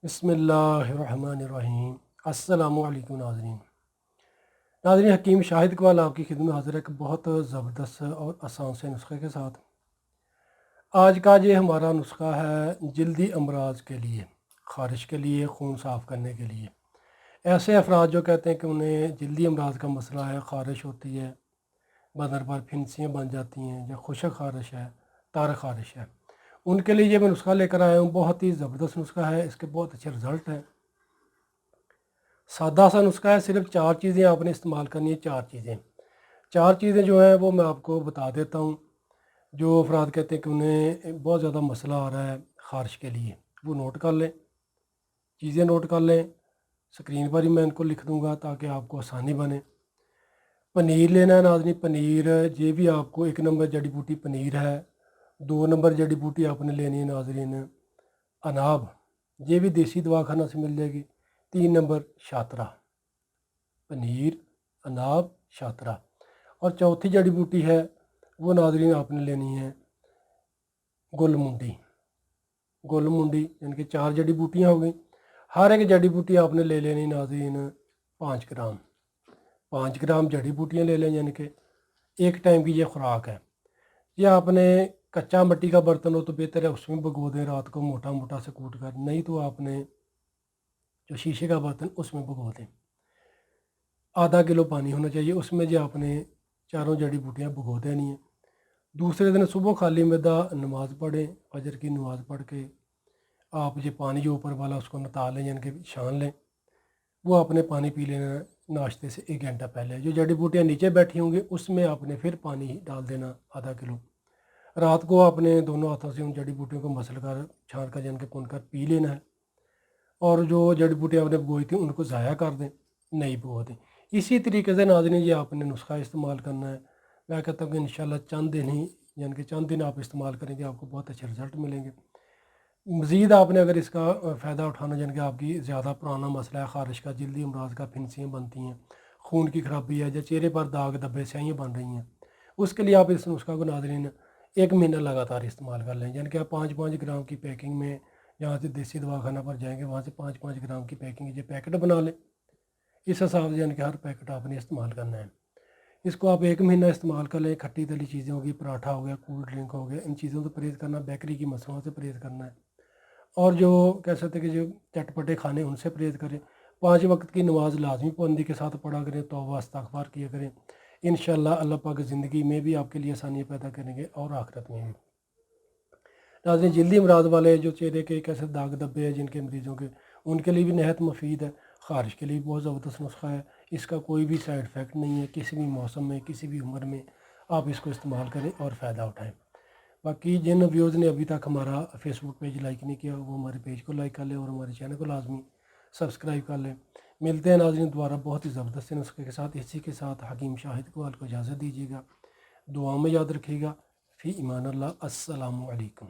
بسم اللہ الرحمن الرحیم۔ السلام علیکم ناظرین حکیم شاہد اقبال آپ کی خدمت حاضر ہے ایک بہت زبردست اور آسان سے نسخے کے ساتھ۔ آج کا یہ ہمارا نسخہ ہے جلدی امراض کے لیے، خارش کے لیے، خون صاف کرنے کے لیے۔ ایسے افراد جو کہتے ہیں کہ انہیں جلدی امراض کا مسئلہ ہے، خارش ہوتی ہے، بدن پر پھنسیاں بن جاتی ہیں، یا خشک خارش ہے، تار خارش ہے، ان کے لیے یہ میں نسخہ لے کر آیا ہوں۔ بہت ہی زبردست نسخہ ہے، اس کے بہت اچھے رزلٹ ہیں۔ سادہ سا نسخہ ہے، صرف 4 چیزیں آپ نے استعمال کرنی ہے۔ 4 چیزیں جو ہیں وہ میں آپ کو بتا دیتا ہوں۔ جو افراد کہتے ہیں کہ انہیں بہت زیادہ مسئلہ آ رہا ہے خارش کے لیے، وہ نوٹ کر لیں، چیزیں نوٹ کر لیں۔ اسکرین پر ہی میں ان کو لکھ دوں گا تاکہ آپ کو آسانی بنے۔ پنیر لینا ہے ناظرین، پنیر یہ بھی آپ کو 1 نمبر جڑی بوٹی پنیر ہے۔ 2 نمبر جڑی بوٹی آپ نے لینی ہے ناظرین اناب، یہ بھی دیسی دواخانہ سے مل جائے گی۔ 3 نمبر شاطرہ، پنیر، اناب، شاطرہ۔ اور چوتھی جڑی بوٹی ہے وہ ناظرین آپ نے لینی ہے گل منڈی۔ گل منڈی یعنی کہ 4 جڑی بوٹیاں ہو گئیں۔ ہر ایک جڑی بوٹی آپ نے لے لینی ناظرین 5 گرام۔ 5 گرام جڑی بوٹیاں لے لیں، یعنی کہ 1 ٹائم کی یہ خوراک ہے۔ یہ آپ نے کچا مٹی کا برتن ہو تو بہتر ہے، اس میں بھگو دیں رات کو موٹا موٹا سے کوٹ کر، نہیں تو آپ نے جو شیشے کا برتن اس میں بھگو دیں۔ آدھا کلو پانی ہونا چاہیے، اس میں جو آپ نے چاروں جڑی بوٹیاں بھگو دینی ہیں۔ دوسرے دن صبح خالی معدہ نماز پڑھیں، فجر کی نماز پڑھ کے آپ یہ پانی جو اوپر والا اس کو نتال لیں، یعنی کہ چھان لیں، وہ آپ نے پانی پی لینا ناشتے سے 1 گھنٹہ پہلے۔ جو جڑی بوٹیاں نیچے بیٹھی ہوں گی اس میں آپ نے پھر پانی ڈال دینا آدھا کلو۔ رات کو آپ نے دونوں ہاتھوں سے ان جڑی بوٹیوں کو مسل کر چھان کر یعنی کہ کن کر پی لینا ہے۔ اور جو جڑی بوٹیاں آپ نے بھگوئی تھیں ان کو ضائع کر دیں، نہیں بھگو دیں۔ اسی طریقے سے ناظرین یہ آپ نے نسخہ استعمال کرنا ہے۔ میں کہتا ہوں کہ انشاءاللہ چند دن ہی یعنی کہ چند دن آپ استعمال کریں گے، آپ کو بہت اچھے رزلٹ ملیں گے۔ مزید آپ نے اگر اس کا فائدہ اٹھانا، یعنی کہ آپ کی زیادہ پرانا مسئلہ ہے خارش کا، جلدی امراض کا، پھنسیاں بنتی ہیں، خون کی خرابی ہے، یا چہرے پر داغ دھبے سیاہیاں بن رہی ہیں، اس کے لیے آپ اس نسخہ کو ناظرین 1 مہینہ لگاتار استعمال کر لیں۔ یعنی کہ آپ 5 گرام کی پیکنگ میں جہاں سے دیسی دواخانہ پر جائیں گے وہاں سے 5 گرام کی پیکنگ یہ پیکٹ بنا لیں، اس حساب سے یعنی کہ ہر پیکٹ آپ نے استعمال کرنا ہے۔ اس کو آپ 1 مہینہ استعمال کر لیں۔ کھٹی تلی چیزیں ہوگی، پراٹھا ہو گیا، کولڈ ڈرنک ہو گیا، ان چیزوں سے پرہیز کرنا، بیکری کی مصنوعات سے پرہیز کرنا ہے، اور جو کہہ سکتے ہیں کہ جو چٹپٹے کھانے ان سے پرہیز کریں۔ 5 وقت کی نماز لازمی پابندی کے ساتھ پڑھا کریں، توبہ استغفار کیا کریں۔ انشاءاللہ اللہ پاک زندگی میں بھی آپ کے لیے آسانیاں پیدا کریں گے اور آخرت میں بھی۔ ناظرین جلدی امراض والے جو چہرے کے کیسے داغ دھبے ہیں جن کے مریضوں کے، ان کے لیے بھی نہایت مفید ہے۔ خارش کے لیے بھی بہت زبردست نسخہ ہے، اس کا کوئی بھی سائیڈ افیکٹ نہیں ہے۔ کسی بھی موسم میں، کسی بھی عمر میں آپ اس کو استعمال کریں اور فائدہ اٹھائیں۔ باقی جن ویوز نے ابھی تک ہمارا فیس بک پیج لائک نہیں کیا وہ ہمارے پیج کو لائک کر لیں اور ہمارے چینل کو لازمی سبسکرائب کر لیں۔ ملتے ہیں ناظرین دوبارہ بہت ہی زبردست نسخے کے ساتھ۔ اسی کے ساتھ حکیم شاہد اقبال کو اجازت دیجیے گا، دعا میں یاد رکھیے گا۔ فی امان اللہ، السلام علیکم۔